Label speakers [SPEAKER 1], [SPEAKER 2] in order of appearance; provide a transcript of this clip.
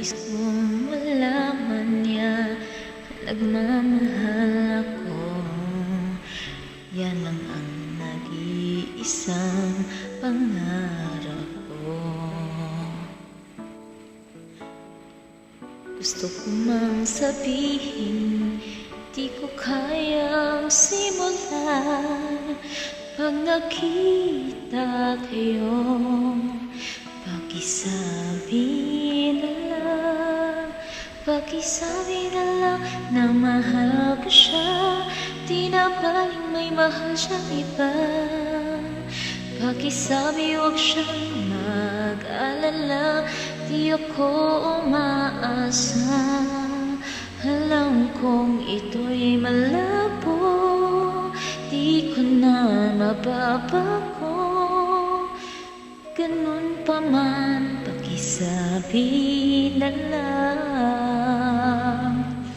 [SPEAKER 1] Nais kong malaman niya na nagmamahal ako. Yan lang ang nag-iisang pangarap ko. Gusto ko mang sabihin, di ko kayang simulan. Pag nakita kayo, pakisabi na lang, pakisabi na lang na mahal ko siya. Di na baling may mahal siyang iba. Pakisabi huwag siyang mag-alala, di ako umaasa. Alam kong ito'y malabo, di ko na mababago. Ganun pa man, pakisabi na lang.